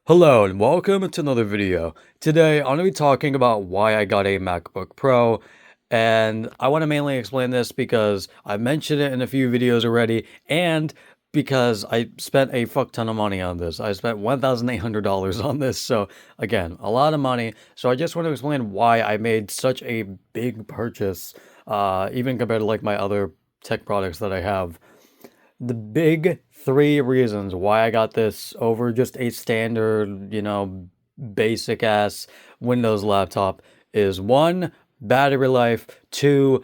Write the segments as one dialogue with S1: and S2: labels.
S1: Hello and welcome to another video. Today I'm going to be talking about why I got a MacBook Pro, and I want to mainly explain this because I mentioned it in a few videos already and because I spent a fuck ton of money on this. I spent $1,800 on this, so again, a lot of money. So I just want to explain why I made such a big purchase, even compared to like my other tech products that I have. The big three reasons why I got this over just a standard, basic ass Windows laptop is one, battery life, two,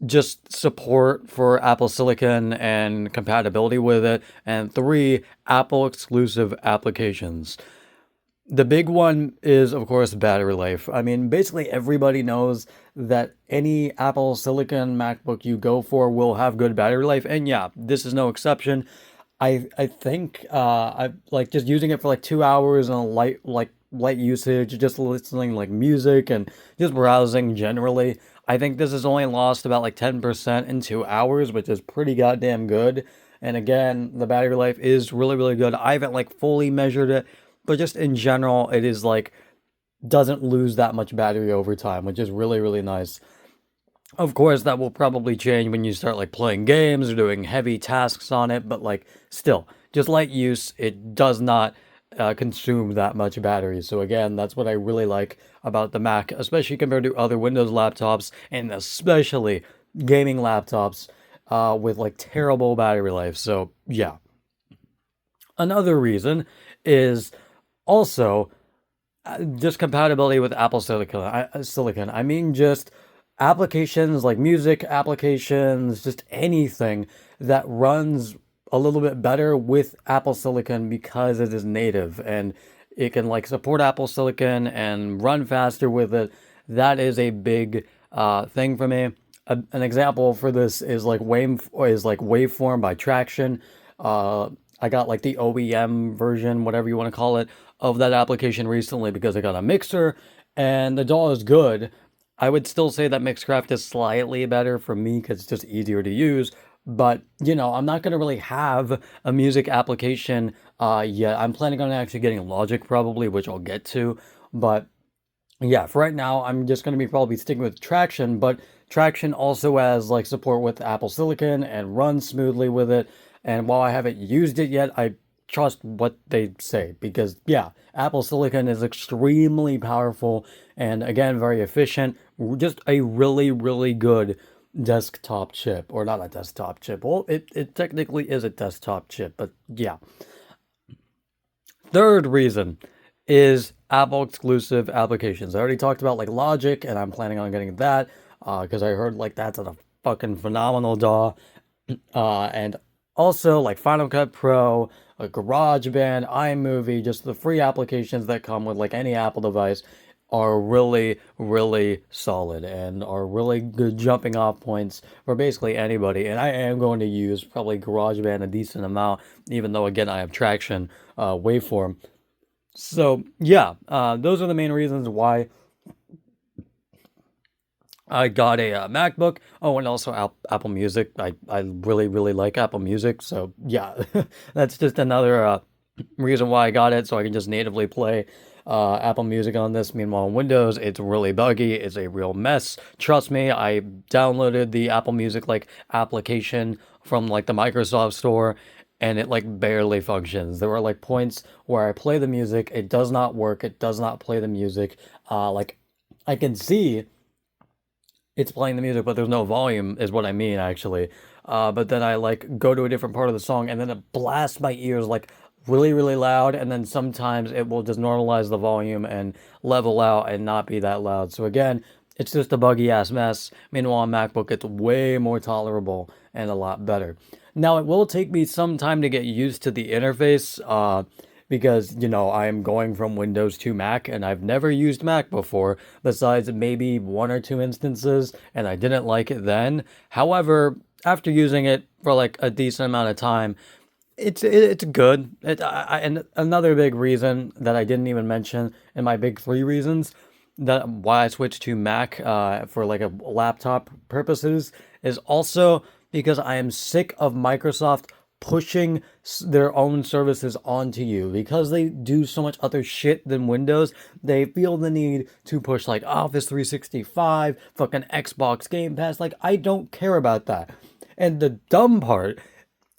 S1: just support for Apple Silicon and compatibility with it, and three, Apple exclusive applications. The big one is, of course, battery life. I mean, basically everybody knows that any Apple Silicon MacBook you go for will have good battery life, and yeah, this is no exception. I think I like just using it for like 2 hours on light usage, just listening like music and just browsing generally. I think this has only lost about like 10% in 2 hours, which is pretty goddamn good. And again, the battery life is really, really good. I haven't like fully measured it, but just in general, it is like doesn't lose that much battery over time, which is really, really nice. Of course, that will probably change when you start like playing games or doing heavy tasks on it, but like still, just light use, it does not consume that much battery. So again, that's what I really like about the Mac, especially compared to other Windows laptops and especially gaming laptops with like terrible battery life. So yeah. Another reason is also just compatibility with Apple Silicon. I mean, just applications like music applications, just anything that runs a little bit better with Apple Silicon because it is native and it can like support Apple Silicon and run faster with it. That is a big thing for me. An example for this is like Waveform by Traction. I got like the OEM version, whatever you want to call it, of that application recently because I got a mixer and the DAW is good. I would still say that Mixcraft is slightly better for me because it's just easier to use. But, I'm not going to really have a music application yet. I'm planning on actually getting Logic probably, which I'll get to. But yeah, for right now, I'm just going to be probably sticking with Traction, but Traction also has like support with Apple Silicon and runs smoothly with it. And while I haven't used it yet, I trust what they say because yeah, Apple Silicon is extremely powerful and again, very efficient. Just a really, really good desktop chip, or not a desktop chip. Well, it technically is a desktop chip, but yeah. Third reason is Apple exclusive applications. I already talked about like Logic, and I'm planning on getting that because I heard like that's a fucking phenomenal DAW. And also like Final Cut Pro, GarageBand, iMovie, just the free applications that come with like any Apple device are really, really solid and are really good jumping off points for basically anybody. And I am going to use probably GarageBand a decent amount, even though again I have Traction waveform. So yeah, those are the main reasons why I got a MacBook. Oh, and also Apple Music. I really, really like Apple Music. So yeah, that's just another reason why I got it. So I can just natively play Apple Music on this. Meanwhile, on Windows, it's really buggy. It's a real mess. Trust me, I downloaded the Apple Music like application from like the Microsoft Store. And it like barely functions. There were like points where I play the music, it does not work, it does not play the music. Like I can see it's playing the music, but there's no volume, is what I mean, actually. But then I like go to a different part of the song, and then it blasts my ears like really, really loud. And then sometimes it will just normalize the volume and level out and not be that loud. So again, it's just a buggy ass mess. Meanwhile, on MacBook, it's way more tolerable and a lot better. Now, it will take me some time to get used to the interface. Because, I am going from Windows to Mac and I've never used Mac before, besides maybe one or two instances, and I didn't like it then. However, after using it for like a decent amount of time, it's good. And another big reason that I didn't even mention in my big three reasons that why I switched to Mac for like a laptop purposes is also because I am sick of Microsoft pushing their own services onto you because they do so much other shit than Windows. They feel the need to push like Office 365, fucking Xbox Game Pass. Like, I don't care about that. And the dumb part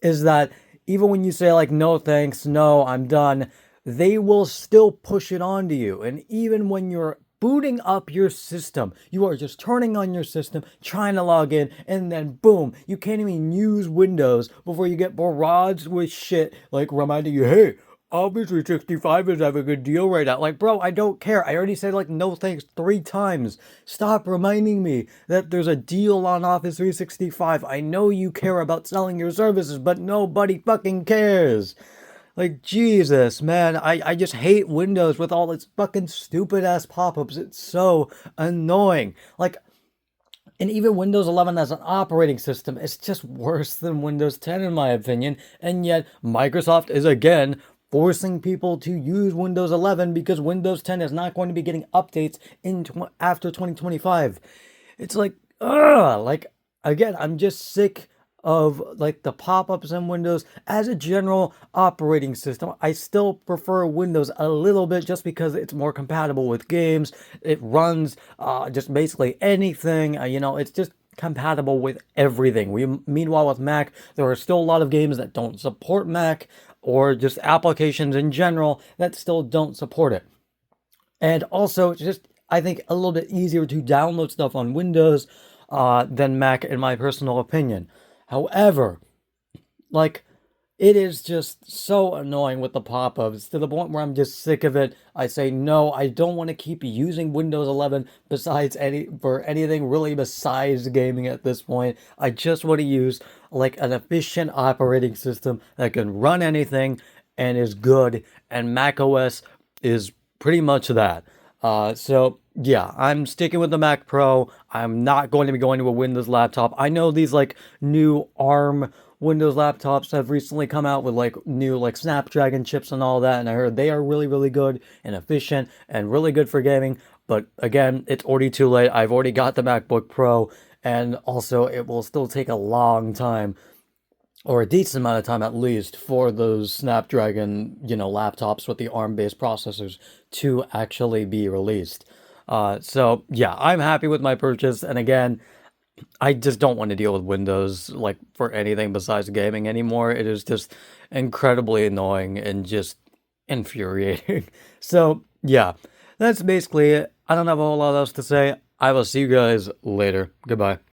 S1: is that even when you say like, no thanks, no, I'm done, they will still push it onto you. And even when you're booting up your system, you are just turning on your system, trying to log in, and then boom, you can't even use Windows before you get barraged with shit like reminding you, hey, Office 365 is having a good deal right now. Like, bro, I don't care. I already said like no thanks 3 times. Stop reminding me that there's a deal on Office 365. I know you care about selling your services, but nobody fucking cares. Like, Jesus, man, I just hate Windows with all its fucking stupid ass pop-ups. It's so annoying. Like, and even Windows 11 as an operating system, it's just worse than Windows 10 in my opinion. And yet, Microsoft is again forcing people to use Windows 11 because Windows 10 is not going to be getting updates after 2025. It's like, ugh, like, again, I'm just sick of like the pop-ups in Windows as a general operating system. I still prefer Windows a little bit just because it's more compatible with games. It runs just basically anything. It's just compatible with everything. Meanwhile, with Mac, there are still a lot of games that don't support Mac, or just applications in general that still don't support it. And also, it's just, I think, a little bit easier to download stuff on Windows than Mac, in my personal opinion. However, like, it is just so annoying with the pop-ups to the point where I'm just sick of it. I say, no, I don't want to keep using Windows 11 for anything really besides gaming at this point. I just want to use like an efficient operating system that can run anything and is good, and macOS is pretty much that. So yeah, I'm sticking with the Mac Pro. I'm not going to be going to a Windows laptop. I know these like new ARM Windows laptops have recently come out with like new like Snapdragon chips and all that, and I heard they are really, really good and efficient and really good for gaming. But again, it's already too late. I've already got the MacBook Pro, and also it will still take a long time, or a decent amount of time at least, for those Snapdragon, laptops with the ARM-based processors to actually be released. So yeah, I'm happy with my purchase, and again, I just don't want to deal with Windows like for anything besides gaming anymore. It is just incredibly annoying and just infuriating. So yeah, that's basically it. I don't have a whole lot else to say. I will see you guys later. Goodbye.